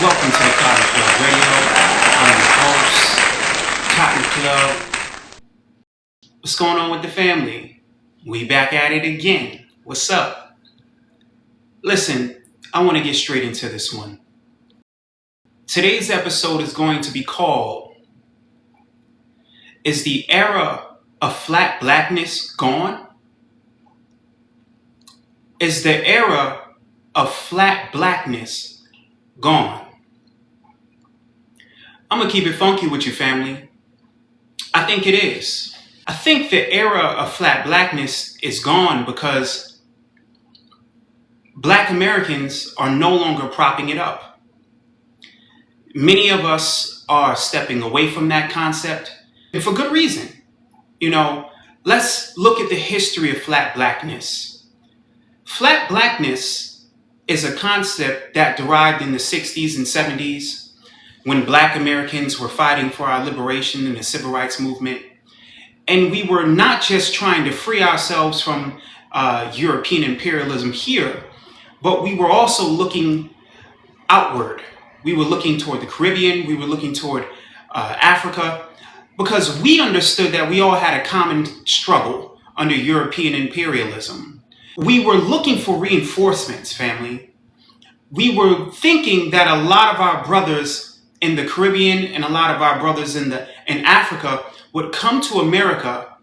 Welcome to the Cotton Club Radio. I'm your host, Cotton Club. What's going on with the family? We back at it again. What's up? Listen, I want to get straight into this one. Today's episode is going to be called, Is the Era of Flat Blackness Gone? Is the era of flat blackness gone? I'm going to keep it funky with you, family. I think it is. I think the era of flat blackness is gone because Black Americans are no longer propping it up. Many of us are stepping away from that concept, and for good reason. Let's look at the history of flat blackness. Flat blackness is a concept that derived in the 60s and 70s when Black Americans were fighting for our liberation in the civil rights movement. And we were not just trying to free ourselves from European imperialism here, but we were also looking outward. We were looking toward the Caribbean. We were looking toward Africa, because we understood that we all had a common struggle under European imperialism. We were looking for reinforcements, family. We were thinking that a lot of our brothers in the Caribbean and a lot of our brothers in Africa would come to America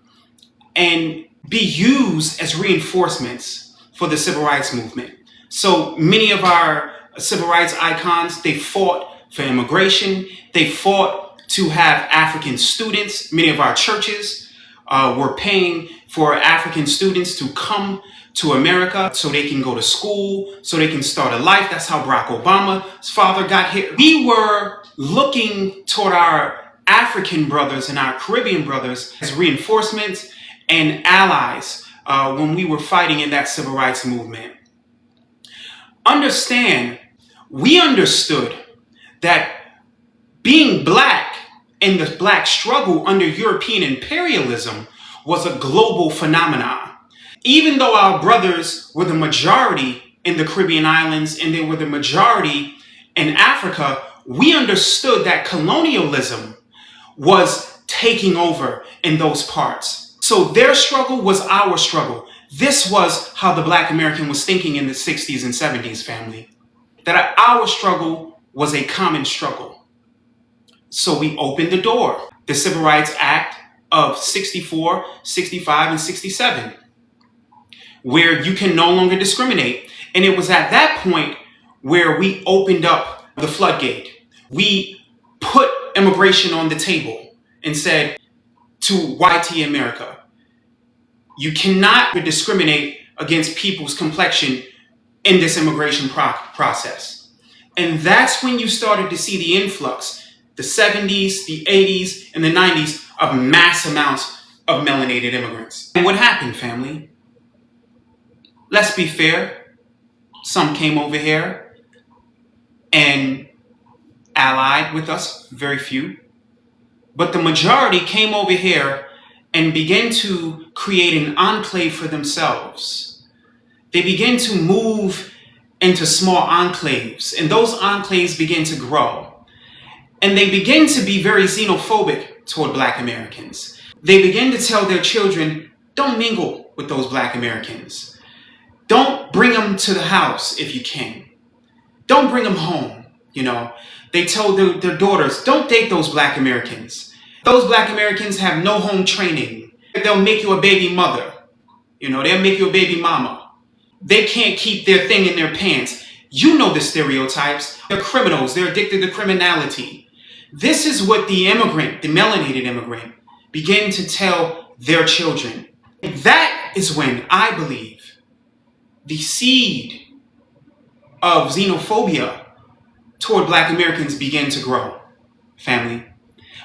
and be used as reinforcements for the civil rights movement. So many of our civil rights icons, they fought for immigration. They fought to have African students. Many of our churches were paying for African students to come to America so they can go to school, so they can start a life. That's how Barack Obama's father got here. We were looking toward our African brothers and our Caribbean brothers as reinforcements and allies when we were fighting in that civil rights movement. Understand, we understood that being Black in the Black struggle under European imperialism was a global phenomenon. Even though our brothers were the majority in the Caribbean islands and they were the majority in Africa, we understood that colonialism was taking over in those parts. So their struggle was our struggle. This was how the Black American was thinking in the 60s and 70s, family. That our struggle was a common struggle. So we opened the door. The Civil Rights Act of 64, 65, and 67. Where you can no longer discriminate. And it was at that point where we opened up the floodgate. We put immigration on the table and said to YT America, you cannot discriminate against people's complexion in this immigration process. And that's when you started to see the influx, the 70s, the 80s, and the 90s of mass amounts of melanated immigrants. And what happened, family? Let's be fair, some came over here and allied with us, very few. But the majority came over here and began to create an enclave for themselves. They began to move into small enclaves, and those enclaves began to grow. And they began to be very xenophobic toward Black Americans. They began to tell their children, don't mingle with those Black Americans. Don't bring them to the house if you can. Don't bring them home. They told their daughters, don't date those Black Americans. Those Black Americans have no home training. They'll make you a baby mother. They'll make you a baby mama. They can't keep their thing in their pants. You know the stereotypes. They're criminals. They're addicted to criminality. This is what the immigrant, the melanated immigrant, began to tell their children. And that is when I believe the seed of xenophobia toward Black Americans began to grow. Family,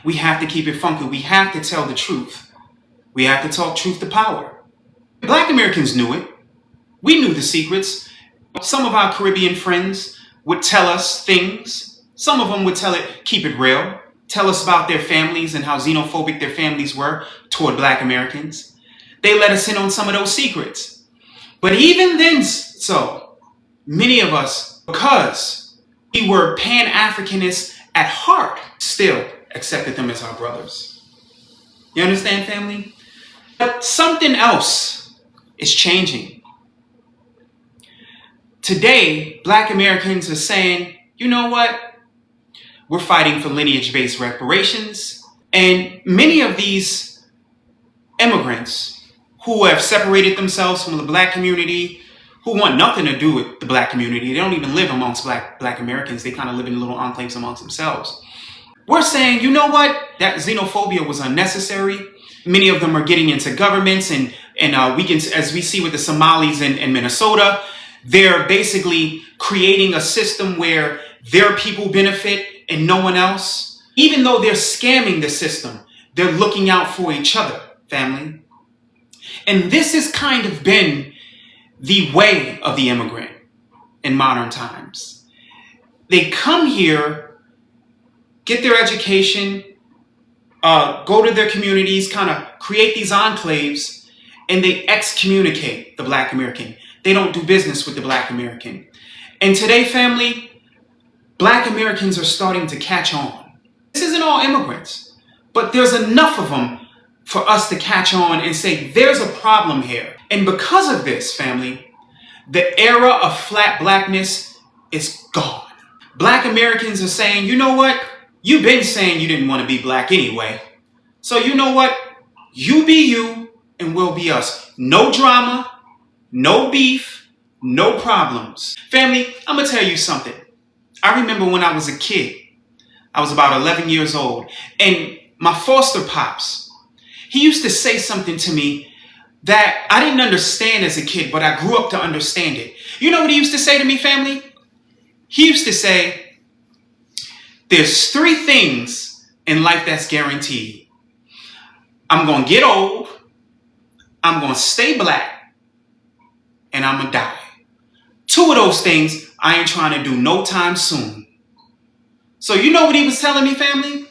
we have to keep it funky. We have to tell the truth. We have to talk truth to power. Black Americans knew it. We knew the secrets. Some of our Caribbean friends would tell us things. Some of them would keep it real. Tell us about their families and how xenophobic their families were toward Black Americans. They let us in on some of those secrets. But even then, so many of us, because We were Pan-Africanists at heart, still accepted them as our brothers. You understand, family? But something else is changing. Today, Black Americans are saying, you know what? We're fighting for lineage-based reparations. And many of these immigrants who have separated themselves from the Black community, who want nothing to do with the Black community, they don't even live amongst Black Americans. They kind of live in little enclaves amongst themselves. We're saying, you know what? That xenophobia was unnecessary. Many of them are getting into governments, and we can, as we see with the Somalis in Minnesota, they're basically creating a system where their people benefit and no one else. Even though they're scamming the system, they're looking out for each other, family. And this has kind of been the way of the immigrant in modern times. They come here, get their education, go to their communities, kind of create these enclaves, and they excommunicate the Black American. They don't do business with the Black American. And today, family, Black Americans are starting to catch on. This isn't all immigrants, but there's enough of them for us to catch on and say, there's a problem here. And because of this, family, the era of flat blackness is gone. Black Americans are saying, you know what? You've been saying you didn't want to be Black anyway. So you know what? You be you and we'll be us. No drama, no beef, no problems. Family, I'm going to tell you something. I remember when I was a kid, I was about 11 years old, and my foster pops, he used to say something to me that I didn't understand as a kid, but I grew up to understand it. You know what he used to say to me, family? He used to say, there's 3 things in life that's guaranteed. I'm going to get old, I'm going to stay Black, and I'm going to die. 2 of those things I ain't trying to do no time soon. So you know what he was telling me, family?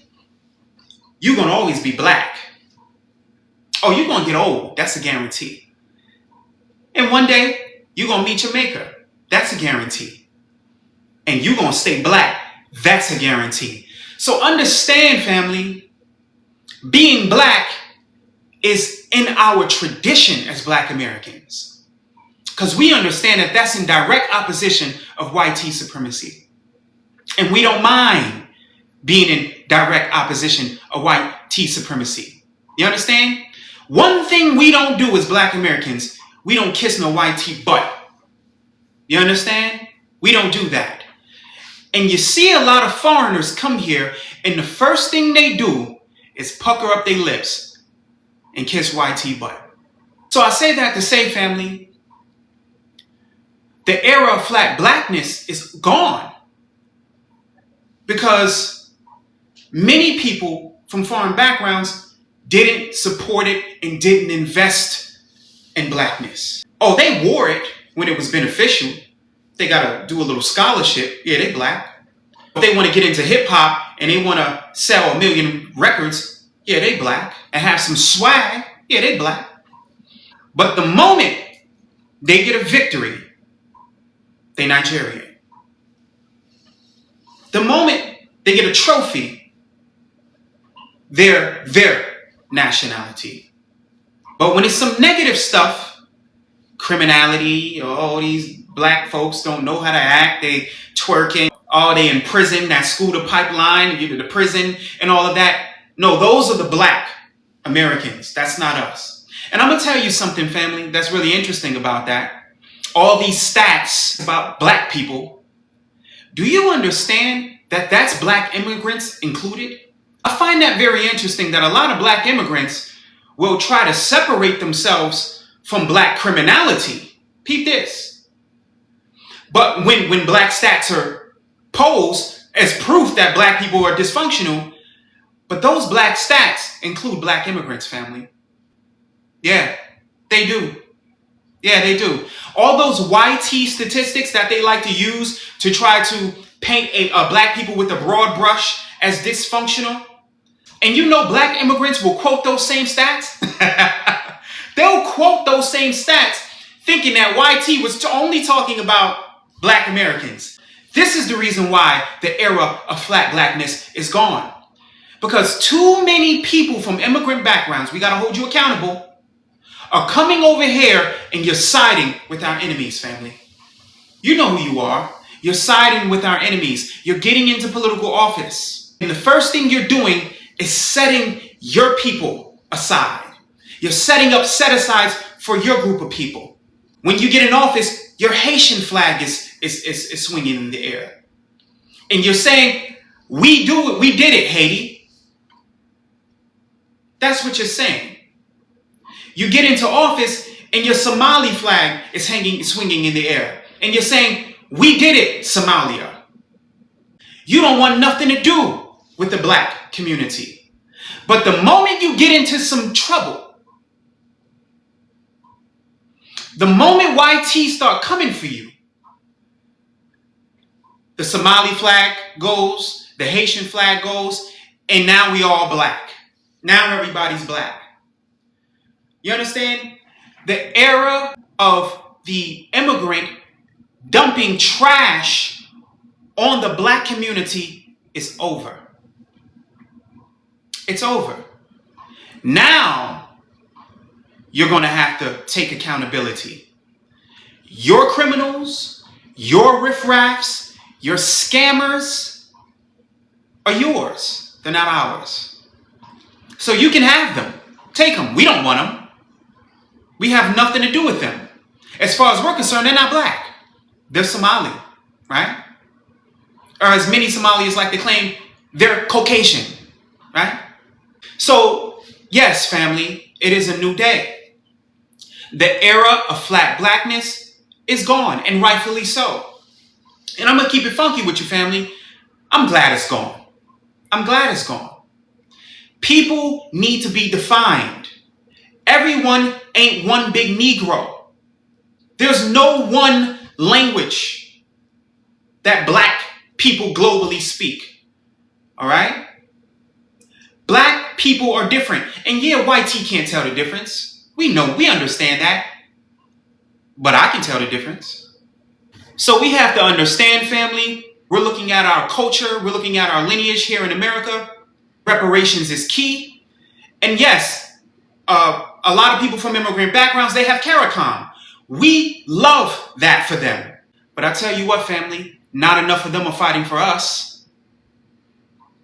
You're going to always be Black. Oh, you're going to get old. That's a guarantee. And one day, you're going to meet your maker. That's a guarantee. And you're going to stay Black. That's a guarantee. So understand, family, being Black is in our tradition as Black Americans. Because we understand that that's in direct opposition of white supremacy. And we don't mind being in direct opposition of white supremacy. You understand? One thing we don't do as Black Americans, we don't kiss no white butt. You understand? We don't do that. And you see a lot of foreigners come here, and the first thing they do is pucker up their lips and kiss white butt. So I say that to say, family, the era of flat blackness is gone. Because many people from foreign backgrounds didn't support it and didn't invest in Blackness. Oh, they wore it when it was beneficial. They got to do a little scholarship. Yeah, they Black. If they want to get into hip hop and they want to sell 1 million records, yeah, they Black. And have some swag, yeah, they Black. But the moment they get a victory, they Nigerian. The moment they get a trophy, they're their nationality. But when it's some negative stuff, criminality, oh, these Black folks don't know how to act, they twerking, oh, they in prison, that school to pipeline, you to the prison, and all of that. No, those are the Black Americans. That's not us. And I'm going to tell you something, family, that's really interesting about that. All these stats about Black people. Do you understand that that's Black immigrants included? I find that very interesting that a lot of Black immigrants will try to separate themselves from Black criminality. Peep this. But when Black stats are posed as proof that Black people are dysfunctional, but those Black stats include Black immigrants, family. Yeah, they do. Yeah, they do. All those YT statistics that they like to use to try to paint Black people with a broad brush as dysfunctional. And you know Black immigrants will quote those same stats. They'll quote those same stats thinking that YT was only talking about Black Americans. This is the reason why the era of flat blackness is gone. Because too many people from immigrant backgrounds, we got to hold you accountable, are coming over here and you're siding with our enemies, family. You know who you are. You're siding with our enemies. You're getting into political office. And the first thing you're doing is setting your people aside. You're setting up set-asides for your group of people. When you get in office, your Haitian flag is swinging in the air. And you're saying, we did it, Haiti. That's what you're saying. You get into office and your Somali flag is swinging in the air. And you're saying, we did it, Somalia. You don't want nothing to do with the black community. But the moment you get into some trouble, the moment YT start coming for you, the Somali flag goes, the Haitian flag goes, and now we all black. Now everybody's black. You understand? The era of the immigrant dumping trash on the black community is over. It's over. Now, you're going to have to take accountability. Your criminals, your riffraffs, your scammers are yours. They're not ours. So you can have them. Take them. We don't want them. We have nothing to do with them. As far as we're concerned, they're not black. They're Somali, right? Or as many Somalis like to claim, they're Caucasian, right? So, yes, family, it is a new day. The era of flat blackness is gone, and rightfully so. And I'm going to keep it funky with you, family. I'm glad it's gone. I'm glad it's gone. People need to be defined. Everyone ain't one big Negro. There's no one language that black people globally speak. All right? Black people are different. And yeah, YT can't tell the difference. We know, we understand that. But I can tell the difference. So we have to understand, family. We're looking at our culture. We're looking at our lineage here in America. Reparations is key. And yes, a lot of people from immigrant backgrounds, they have CARICOM. We love that for them. But I tell you what, family, not enough of them are fighting for us.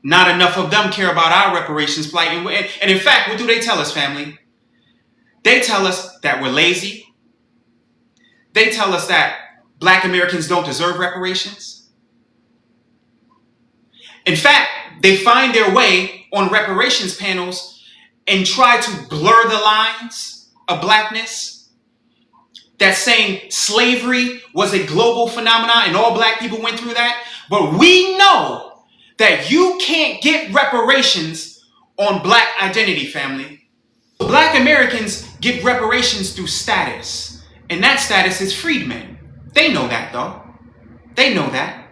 Not enough of them care about our reparations plight. And in fact, what do they tell us, family? They tell us that we're lazy. They tell us that black Americans don't deserve reparations. In fact, they find their way on reparations panels and try to blur the lines of blackness. That's saying slavery was a global phenomenon and all black people went through that. But we know that you can't get reparations on black identity, family. Black Americans get reparations through status. And that status is freedmen. They know that, though. They know that.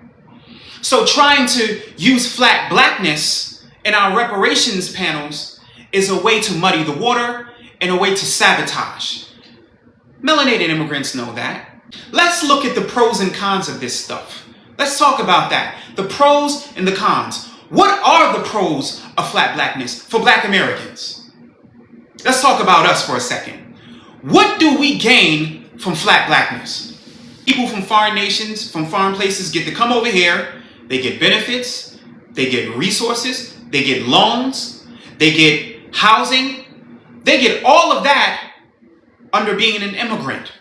So trying to use flat blackness in our reparations panels is a way to muddy the water and a way to sabotage. Melanated immigrants know that. Let's look at the pros and cons of this stuff. Let's talk about that. The pros and the cons. What are the pros of flat blackness for black Americans? Let's talk about us for a second. What do we gain from flat blackness? People from foreign nations, from foreign places get to come over here. They get benefits. They get resources. They get loans. They get housing. They get all of that under being an immigrant.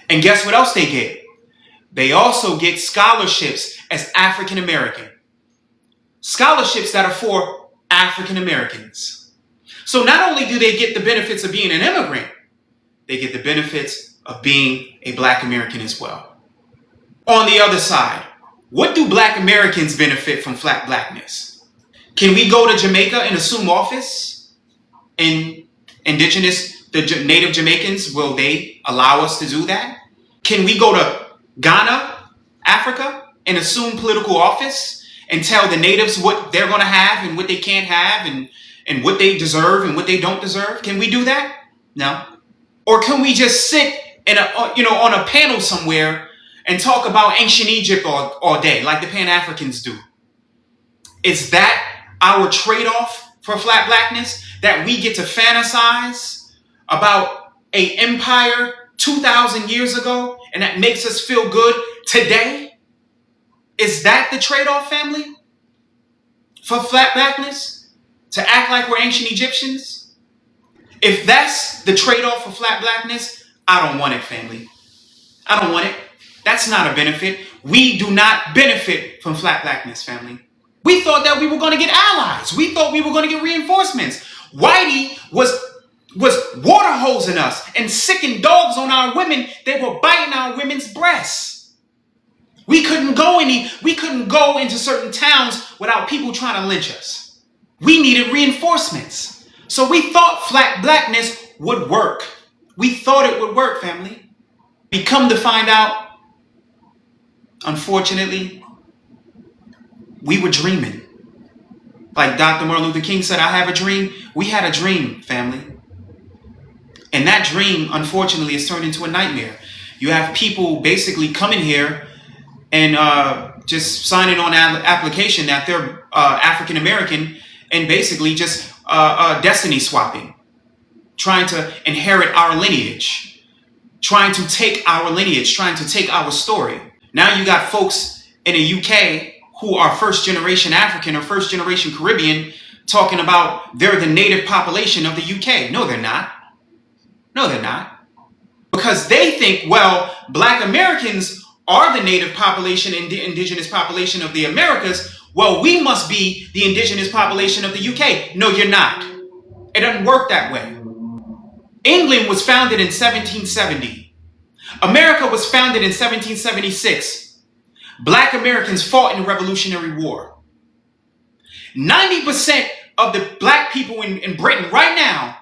And guess what else they get? They also get scholarships as African American. Scholarships that are for African Americans. So not only do they get the benefits of being an immigrant, they get the benefits of being a black American as well. On the other side, what do black Americans benefit from flat blackness? Can we go to Jamaica and assume office? And the native Jamaicans, will they allow us to do that? Can we go to Ghana, Africa, and assume political office and tell the natives what they're going to have and what they can't have and what they deserve and what they don't deserve? Can we do that? No. Or can we just sit in on a panel somewhere and talk about ancient Egypt all day, like the Pan-Africans do. Is that our trade-off for flat blackness? That we get to fantasize about an empire 2,000 years ago, and that makes us feel good today? Is that the trade-off, family? For flat blackness? To act like we're ancient Egyptians? If that's the trade-off for flat blackness, I don't want it, family. I don't want it. That's not a benefit. We do not benefit from flat blackness, family. We thought that we were going to get allies. We thought we were going to get reinforcements. Whitey was water hosing us and sicking dogs on our women. They were biting our women's breasts. We couldn't go into certain towns without people trying to lynch us. We needed reinforcements. So we thought flat blackness would work. We thought it would work, family. We come to find out, unfortunately, we were dreaming. Like Dr. Martin Luther King said, I have a dream. We had a dream, family. And that dream, unfortunately, has turned into a nightmare. You have people basically coming here and just signing on an application that they're African American and basically just destiny swapping, trying to inherit our lineage, trying to take our lineage, trying to take our story. Now you got folks in the UK who are first generation African or first generation Caribbean talking about they're the native population of the UK. No, they're not. No, they're not. Because they think, well, Black Americans are the native population and the indigenous population of the Americas. Well, we must be the indigenous population of the UK. No, you're not. It doesn't work that way. England was founded in 1770. America was founded in 1776. Black Americans fought in the Revolutionary War. 90% of the black people in Britain right now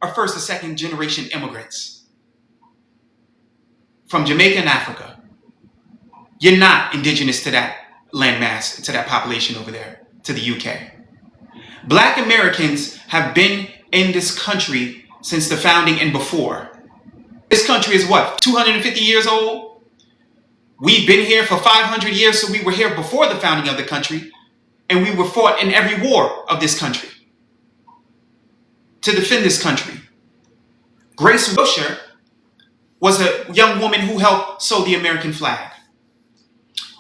are first or second generation immigrants from Jamaica and Africa. You're not indigenous to that landmass, to that population over there, to the UK. Black Americans have been in this country since the founding and before. This country is what, 250 years old? We've been here for 500 years, so we were here before the founding of the country, and we were fought in every war of this country to defend this country. Grace Wilshire was a young woman who helped sew the American flag.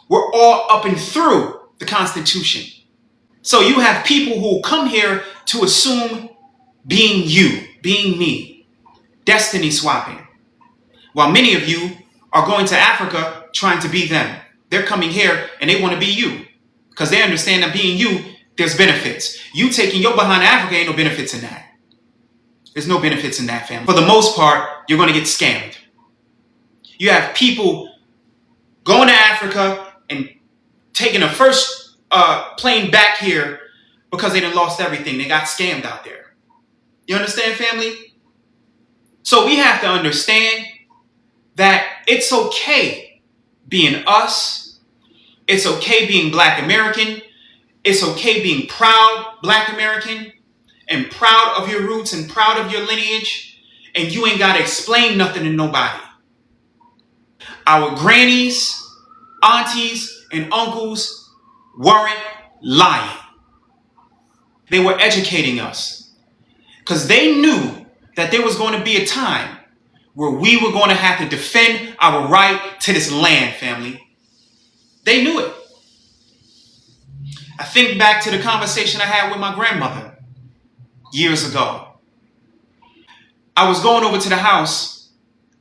We're all up and through the Constitution. So you have people who come here to assume being you, being me, destiny swapping, while many of you are going to Africa trying to be them. They're coming here and they want to be you because they understand that being you, there's benefits. You taking your behind to Africa, ain't no benefits in that. There's no benefits in that, family. For the most part, you're going to get scammed. You have people going to Africa and taking a first plane back here because they done lost everything. They got scammed out there. You understand, family? So we have to understand that it's okay being us. It's okay being Black American. It's okay being proud Black American and proud of your roots and proud of your lineage. And you ain't got to explain nothing to nobody. Our grannies, aunties, and uncles weren't lying. They were educating us because they knew that there was going to be a time where we were going to have to defend our right to this land, family. They knew it. I think back to the conversation I had with my grandmother years ago. I was going over to the house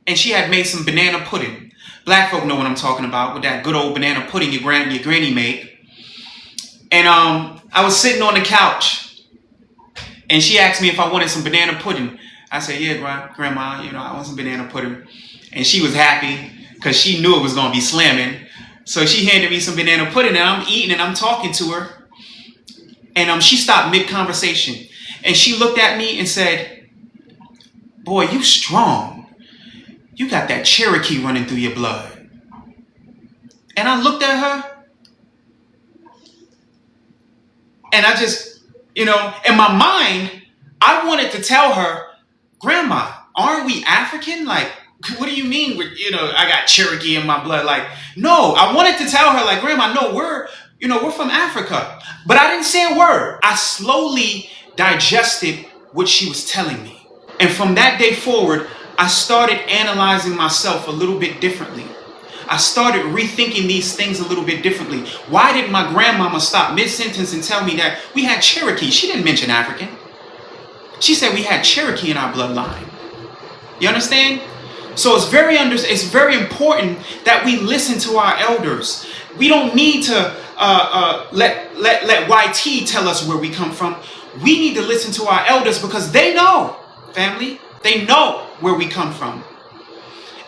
and she had made some banana pudding. Black folk know what I'm talking about, with that good old banana pudding your granny made. And I was sitting on the couch and she asked me if I wanted some banana pudding. I said, yeah, Grandma, I want some banana pudding. And she was happy because she knew it was going to be slamming. So she handed me some banana pudding and I'm eating and I'm talking to her. And she stopped mid-conversation. And she looked at me and said, boy, you strong. You got that Cherokee running through your blood. And I looked at her. And I just, in my mind, I wanted to tell her, Grandma, aren't we African? Like, what do you mean with, I got Cherokee in my blood? Like, no, I wanted to tell her, like, Grandma, no, we're from Africa. But I didn't say a word. I slowly digested what she was telling me. And from that day forward, I started analyzing myself a little bit differently. I started rethinking these things a little bit differently. Why did my grandmama stop mid-sentence and tell me that we had Cherokee? She didn't mention African. She said we had Cherokee in our bloodline. You understand? So it's very important that we listen to our elders. We don't need to let YT tell us where we come from. We need to listen to our elders because they know, family. They know where we come from.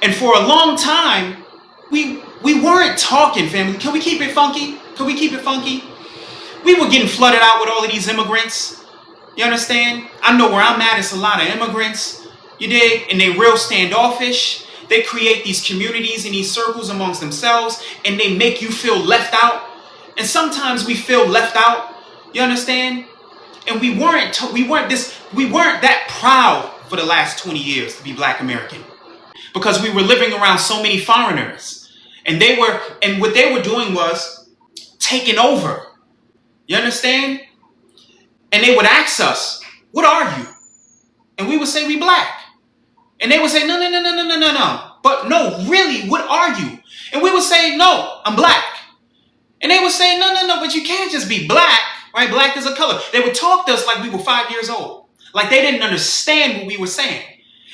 And for a long time, we weren't talking, family. Can we keep it funky? Can we keep it funky? We were getting flooded out with all of these immigrants. You understand? I know where I'm at, it's a lot of immigrants. You dig? And they real standoffish. They create these communities and these circles amongst themselves, and they make you feel left out. And sometimes we feel left out. You understand? And we weren't that proud for the last 20 years to be Black American, because we were living around so many foreigners, and what they were doing was taking over. You understand? And they would ask us, "What are you?" And we would say, "We Black." And they would say, no. But no, really, what are you? And we would say, "No, I'm Black." And they would say, no, but you can't just be Black, right? Black is a color. They would talk to us like we were 5 years old, like they didn't understand what we were saying.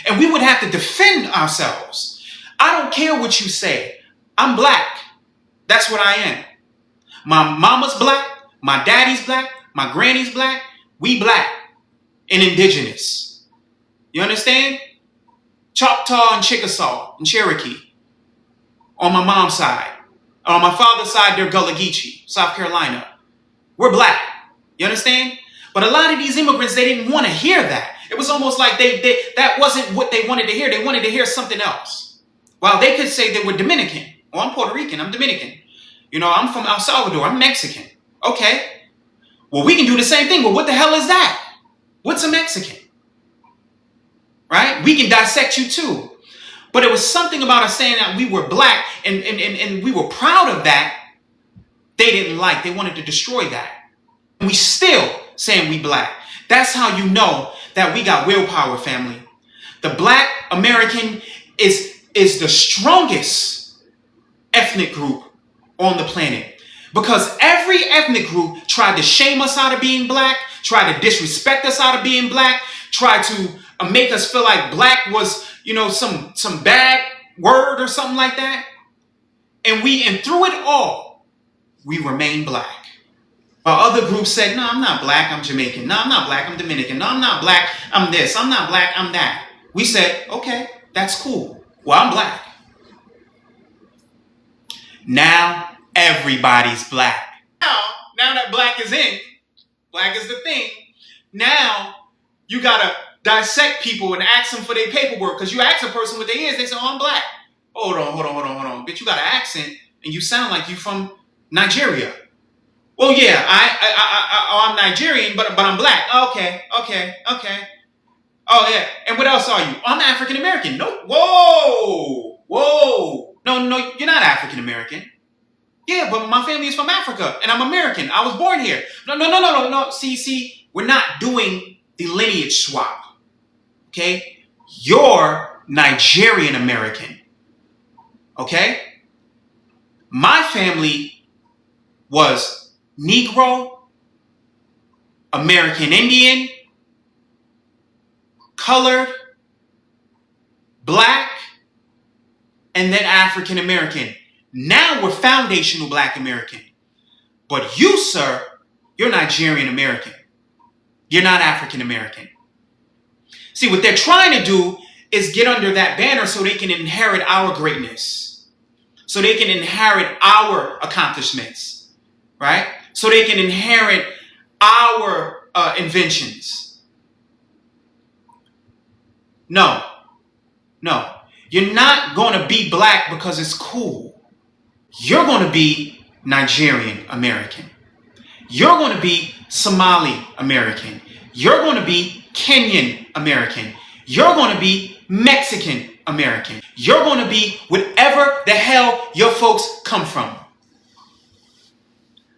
And we would have to defend ourselves. I don't care what you say. I'm Black. That's what I am. My mama's Black. My daddy's Black. My granny's Black. We Black and indigenous. You understand? Choctaw and Chickasaw and Cherokee on my mom's side. On my father's side, they're Gullah Geechee, South Carolina. We're Black. You understand? But a lot of these immigrants, they didn't want to hear that. It was almost like that wasn't what they wanted to hear. They wanted to hear something else. While they could say they were Dominican. Oh, I'm Puerto Rican. I'm Dominican. I'm from El Salvador. I'm Mexican. Okay. Well, we can do the same thing. But what the hell is that? What's a Mexican? Right? We can dissect you too. But it was something about us saying that we were Black and we were proud of that. They didn't like. They wanted to destroy that. And we still saying we Black. That's how you know that we got willpower, family. The Black American is the strongest ethnic group on the planet, because every ethnic group tried to shame us out of being Black, tried to disrespect us out of being Black, tried to make us feel like Black was, some bad word or something like that. And through it all, we remain Black. While other groups said, "No, I'm not Black, I'm Jamaican. No, I'm not Black, I'm Dominican. No, I'm not Black, I'm this. I'm not Black, I'm that." We said, "Okay, that's cool. Well, I'm Black." Now everybody's Black. Now that Black is in, Black is the thing. Now you gotta dissect people and ask them for their paperwork, because you ask a person what they is, they say, "Oh, I'm Black." Hold on. Bitch, you got an accent and you sound like you from Nigeria. Well, yeah, I'm Nigerian, but I'm Black. Okay. Oh, yeah. And what else are you? I'm African American. No. Whoa. No, you're not African American. Yeah, but my family is from Africa and I'm American. I was born here. No. See, we're not doing the lineage swap. Okay? You're Nigerian American. Okay? My family was Negro, American Indian, colored, Black, and then African American. Now we're foundational Black American. But you, sir, you're Nigerian American. You're not African American. See, what they're trying to do is get under that banner so they can inherit our greatness. So they can inherit our accomplishments, right? So they can inherit our inventions. No. You're not going to be Black because it's cool. You're going to be Nigerian American. You're going to be Somali American. You're going to be Kenyan American. You're going to be Mexican American. You're going to be whatever the hell your folks come from.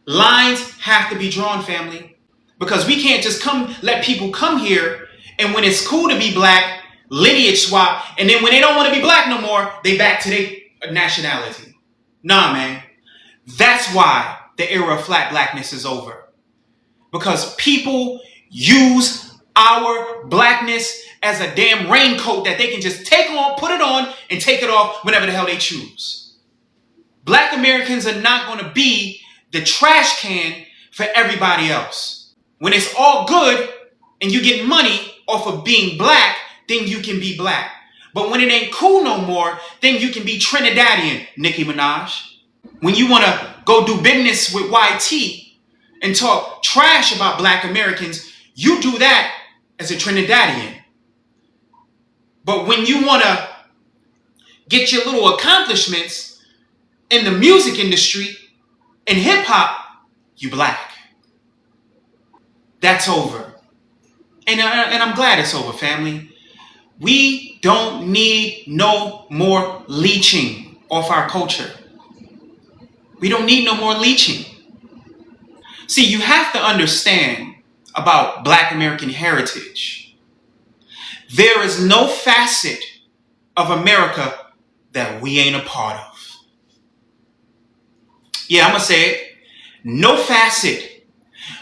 Lines have to be drawn, family. Because we can't just let people come here, and when it's cool to be black, lineage swap, and then when they don't want to be black no more, they back to their nationality. Nah, man. That's why the era of flat blackness is over. Because people use our blackness as a damn raincoat that they can just take on, put it on, and take it off whenever the hell they choose. Black Americans are not going to be the trash can for everybody else. When it's all good and you get money off of being black, then you can be black. But when it ain't cool no more, then you can be Trinidadian, Nicki Minaj. When you want to go do business with YT and talk trash about black Americans, you do that as a Trinidadian. But when you want to get your little accomplishments in the music industry, in hip hop, you black. That's over. And I'm glad it's over, family. We don't need no more leeching off our culture. We don't need no more leeching. See, you have to understand about Black American heritage. There is no facet of America that we ain't a part of. Yeah, I'm going to say it. No facet.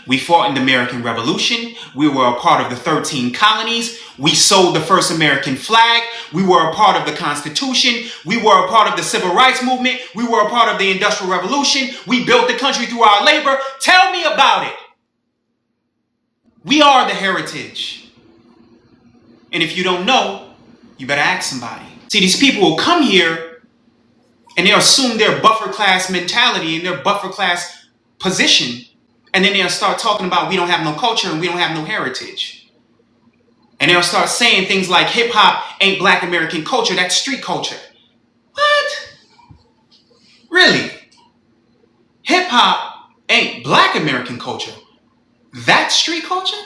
We fought in the American Revolution. We were a part of the 13 colonies. We sold the first American flag. We were a part of the Constitution. We were a part of the Civil Rights Movement. We were a part of the Industrial Revolution. We built the country through our labor. Tell me about it. We are the heritage. And if you don't know, you better ask somebody. See, these people will come here and they'll assume their buffer class mentality and their buffer class position. And then they'll start talking about we don't have no culture and we don't have no heritage. And they'll start saying things like hip hop ain't Black American culture, that's street culture. What? Really? Hip hop ain't Black American culture, that's street culture?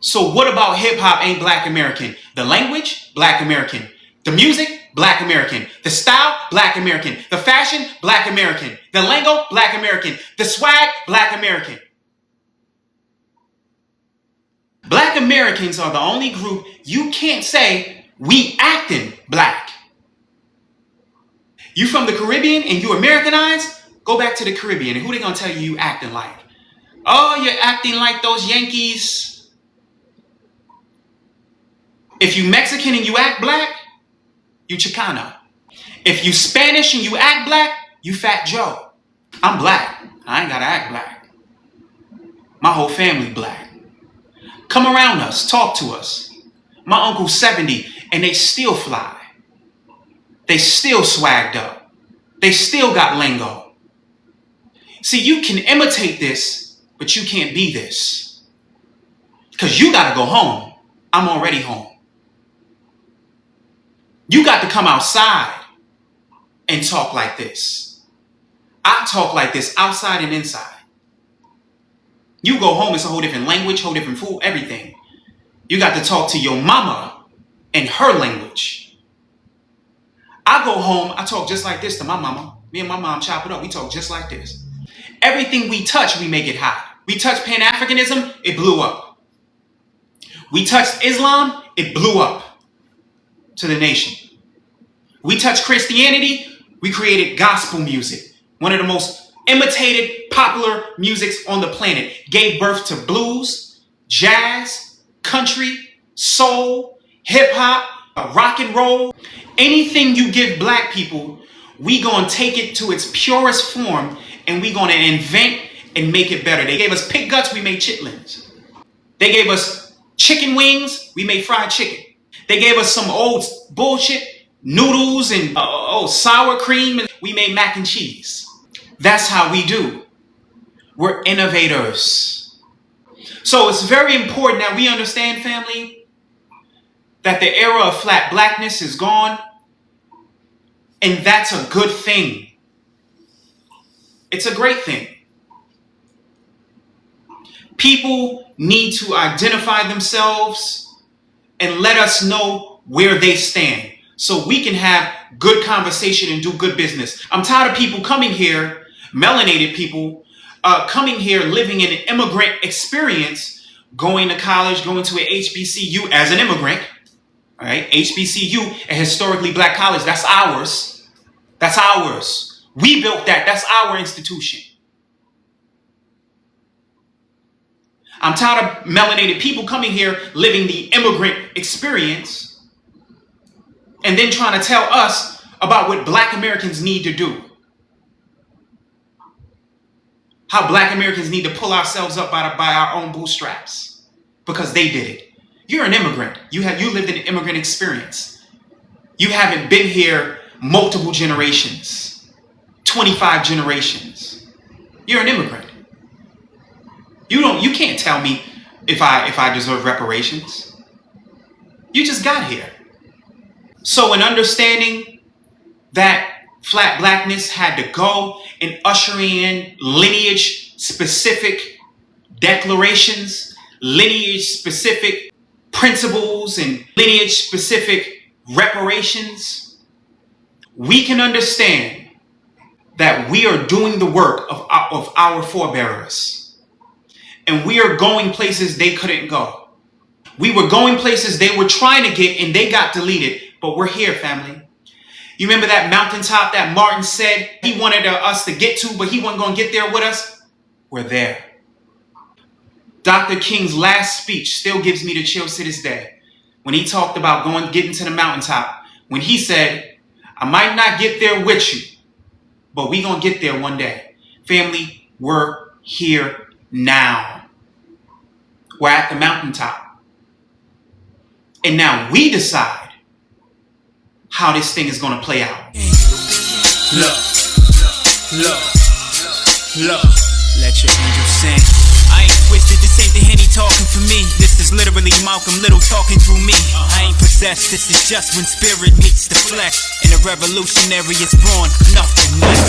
So what about hip hop ain't Black American? The language, Black American. The music, Black American. The style, Black American. The fashion, Black American. The lingo, Black American. The swag, Black American. Black Americans are the only group you can't say we acting black. You from the Caribbean and you Americanized? Go back to the Caribbean and who they gonna tell you acting like? Oh, you're acting like those Yankees. If you Mexican and you act black, you Chicano. If you Spanish and you act black, you Fat Joe. I'm black. I ain't gotta act black. My whole family black. Come around us, talk to us. My uncle's 70 and they still fly. They still swagged up. They still got lingo. See, you can imitate this, but you can't be this. Because you gotta go home. I'm already home. You got to come outside and talk like this. I talk like this outside and inside. You go home, it's a whole different language, whole different food, everything. You got to talk to your mama in her language. I go home, I talk just like this to my mama. Me and my mom chop it up, we talk just like this. Everything we touch, we make it hot. We touch Pan-Africanism, it blew up. We touched Islam, it blew up to the nation. We touched Christianity, we created gospel music. One of the most imitated popular musics on the planet. Gave birth to blues, jazz, country, soul, hip hop, rock and roll. Anything you give black people, we gonna take it to its purest form and we gonna invent and make it better. They gave us pig guts, we made chitlins. They gave us chicken wings, we made fried chicken. They gave us some old bullshit, noodles and sour cream, and we made mac and cheese. That's how we do. We're innovators. So it's very important that we understand, family, that the era of flat blackness is gone, and that's a good thing. It's a great thing. People need to identify themselves and let us know where they stand. so we can have good conversation and do good business. I'm tired of people coming here, melanated people, coming here living in an immigrant experience, going to college, going to an HBCU as an immigrant. All right, HBCU, a historically black college, that's ours. That's ours. We built that. That's our institution. I'm tired of melanated people coming here living the immigrant experience and then trying to tell us about what black Americans need to do. How black Americans need to pull ourselves up by our own bootstraps because they did it. You're an immigrant. You lived an immigrant experience. You haven't been here multiple generations, 25 generations. You're an immigrant. You can't tell me if I deserve reparations. You just got here. So in understanding that Flat Blackness had to go and ushering in lineage-specific declarations, lineage-specific principles, and lineage-specific reparations, we can understand that we are doing the work of our forebearers. And we are going places they couldn't go. We were going places they were trying to get and they got deleted. But we're here, family. You remember that mountaintop that Martin said he wanted us to get to, but he wasn't going to get there with us? We're there. Dr. King's last speech still gives me the chills to this day. When he talked about getting to the mountaintop, when he said, I might not get there with you, but we're going to get there one day. Family, we're here now. We're at the mountaintop. And now we decide how this thing is going to play out. Look. Let your angels sing. I ain't twisted, this ain't the Henny talking for me. This is literally Malcolm Little talking through me. I ain't possessed, this is just when spirit meets the flesh. And a revolutionary is born, nothing less.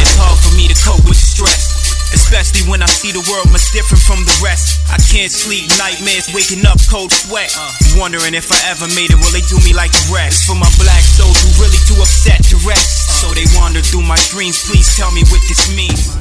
It's hard for me to cope with stress, especially when I see the world much different from the rest. I can't sleep, nightmares, waking up, cold sweat. Wondering if I ever made it, will they do me like the rest? It's for my black souls who really too upset to rest. So they wander through my dreams, please tell me what this means.